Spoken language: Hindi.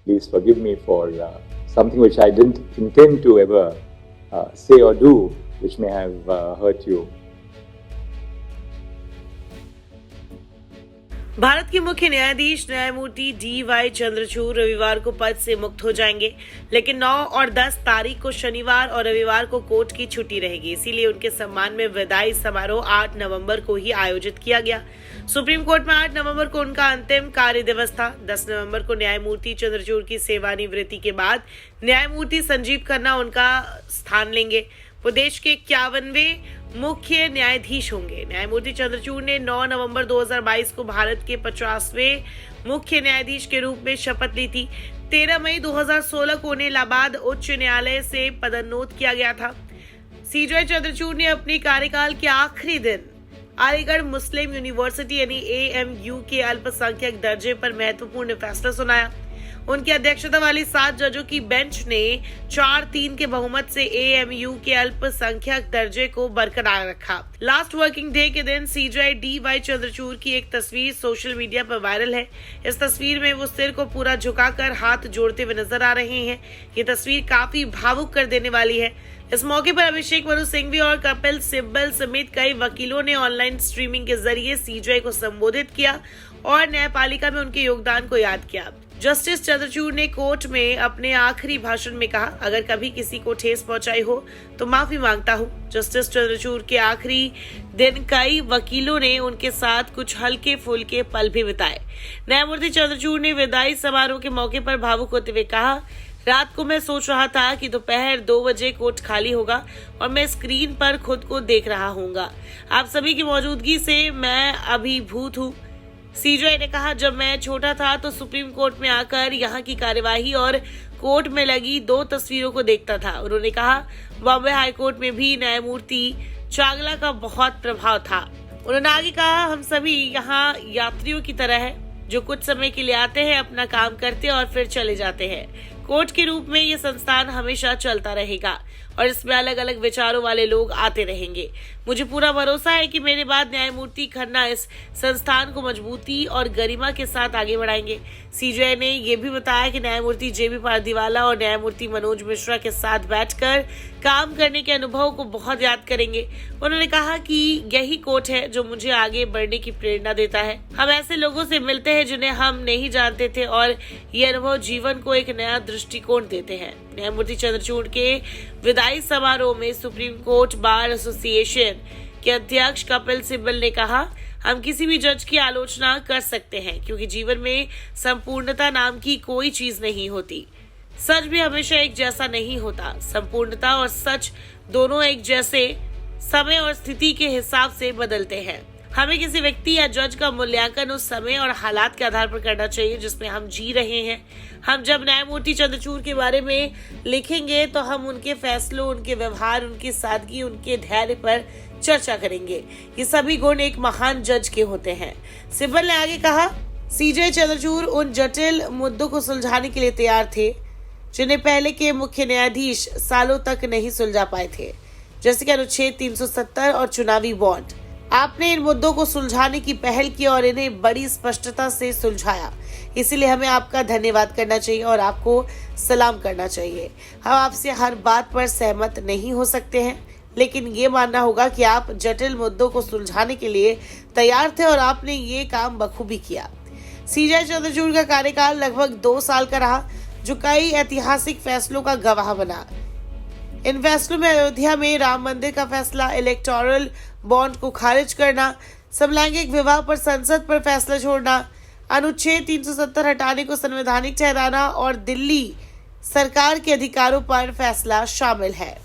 please forgive me for something which I didn't intend to ever say or do, which may have hurt you. Bharat के मुख्य न्यायाधीश न्यायमूर्ति DY चंद्रचूड़ रविवार को पद से मुक्त हो जाएंगे, लेकिन 9 और 10 तारीख को शनिवार और रविवार को कोर्ट की छुट्टी रहेगी। इसीलिए उनके सम्मान में विदाई समारोह 8 नवंबर को ही आयोजित किया गया। सुप्रीम कोर्ट में 8 नवंबर को उनका अंतिम कार्य दिवस था। 10 नवंबर को न्यायमूर्ति चंद्रचूड़ की सेवानिवृत्ति के बाद न्यायमूर्ति संजीव खन्ना उनका स्थान लेंगे। वो देश के 51वें मुख्य न्यायाधीश होंगे। न्यायमूर्ति चंद्रचूड़ ने 9 नवंबर 2022 को भारत के 50वें मुख्य न्यायाधीश के रूप में शपथ ली थी। 13 मई 2016 को उन्हें इलाहाबाद उच्च न्यायालय से पदोन्नत किया गया था। CJ चंद्रचूड़ ने अपने कार्यकाल के आखिरी दिन अलीगढ़ मुस्लिम यूनिवर्सिटी यानी AMU के अल्पसंख्यक दर्जे पर महत्वपूर्ण फैसला सुनाया। उनकी अध्यक्षता वाली 7 जजों की बेंच ने 4-3 के बहुमत से AMU के अल्पसंख्यक दर्जे को बरकरार रखा। लास्ट वर्किंग डे के दिन CJ DY चंद्रचूड़ की एक तस्वीर सोशल मीडिया पर वायरल है। इस तस्वीर में वो सिर को पूरा झुकाकर हाथ जोड़ते हुए नजर आ रहे हैं। ये तस्वीर काफी भावुक कर देने वाली है। इस मौके पर अभिषेक मनु सिंघवी और कपिल सिब्बल समेत कई वकीलों ने ऑनलाइन स्ट्रीमिंग के जरिए CJ को संबोधित किया और न्यायपालिका में उनके योगदान को याद किया। जस्टिस चंद्रचूड़ ने कोर्ट में अपने आखिरी भाषण में कहा, अगर कभी किसी को ठेस पहुंचाई हो तो माफी मांगता हूं। जस्टिस चंद्रचूड़ के आखिरी दिन कई वकीलों ने उनके साथ कुछ हल्के फुल्के पल भी बिताए। न्यायमूर्ति चंद्रचूड़ ने विदाई समारोह के मौके पर भावुक होते हुए कहा, रात को मैं सोच रहा था कि दोपहर 2 बजे कोर्ट खाली होगा और मैं स्क्रीन पर खुद को देख रहा हूँगा। आप सभी की मौजूदगी से मैं अभिभूत हूँ। CJ ने कहा, जब मैं छोटा था तो सुप्रीम कोर्ट में आकर यहाँ की कार्यवाही और कोर्ट में लगी 2 तस्वीरों को देखता था। उन्होंने कहा, बॉम्बे हाई कोर्ट में भी न्यायमूर्ति चागला का बहुत प्रभाव था। उन्होंने आगे कहा, हम सभी यहाँ यात्रियों की तरह है जो कुछ समय के लिए आते हैं, अपना काम करते हैं और फिर चले जाते हैं। कोर्ट के रूप में ये संस्थान हमेशा चलता रहेगा और इसमें अलग अलग विचारों वाले लोग आते रहेंगे। मुझे पूरा भरोसा है कि मेरे बाद न्यायमूर्ति खन्ना इस संस्थान को मजबूती और गरिमा के साथ आगे बढ़ाएंगे। CJ ने यह भी बताया कि न्यायमूर्ति JB पारदीवाला और न्यायमूर्ति मनोज मिश्रा के साथ बैठकर काम करने के अनुभव को बहुत याद करेंगे। उन्होंने कहा कि यही कोर्ट है जो मुझे आगे बढ़ने की प्रेरणा देता है। हम ऐसे लोगों से मिलते हैं जिन्हें हम नहीं जानते थे और ये अनुभव जीवन को एक नया दृष्टिकोण देते हैं। न्यायमूर्ति चंद्रचूड़ के विदाई समारोह में सुप्रीम कोर्ट बार एसोसिएशन के अध्यक्ष कपिल सिब्बल ने कहा, हम किसी भी जज की आलोचना कर सकते हैं क्योंकि जीवन में संपूर्णता नाम की कोई चीज नहीं होती। सच भी हमेशा एक जैसा नहीं होता। संपूर्णता और सच दोनों एक जैसे समय और स्थिति के हिसाब से बदलते हैं। हमें किसी व्यक्ति या जज का मूल्यांकन उस समय और हालात के आधार पर करना चाहिए जिसमें हम जी रहे हैं। हम जब न्यायमूर्ति चंद्रचूड़ के बारे में लिखेंगे तो हम उनके फैसलों, उनके व्यवहार, उनकी सादगी, उनके धैर्य पर चर्चा करेंगे। ये सभी गुण एक महान जज के होते हैं। सिब्बल ने आगे कहा, CJ चंद्रचूड़ उन जटिल मुद्दों को सुलझाने के लिए तैयार थे जिन्हें पहले के मुख्य न्यायाधीश सालों तक नहीं सुलझा पाए थे, जैसे कि अनुच्छेद 370 और चुनावी बॉन्ड। आपने इन मुद्दों को सुलझाने की पहल की और इन्हें बड़ी स्पष्टता से सुलझाया। इसीलिए हमें आपका धन्यवाद करना चाहिए और आपको सलाम करना चाहिए। हम आपसे हर बात पर सहमत नहीं हो सकते हैं, लेकिन ये मानना होगा कि आप जटिल मुद्दों को सुलझाने के लिए तैयार थे और आपने ये काम बखूबी किया। CJ चंद्रचूड़ का कार्यकाल लगभग 2 साल का रहा, जो कई ऐतिहासिक फैसलों का गवाह बना। इन फैसलों में अयोध्या में राम मंदिर का फैसला, इलेक्टोरल बॉन्ड को खारिज करना, समलैंगिक विवाह पर संसद पर फैसला छोड़ना, अनुच्छेद 370 हटाने को संवैधानिक ठहराना और दिल्ली सरकार के अधिकारों पर फैसला शामिल है।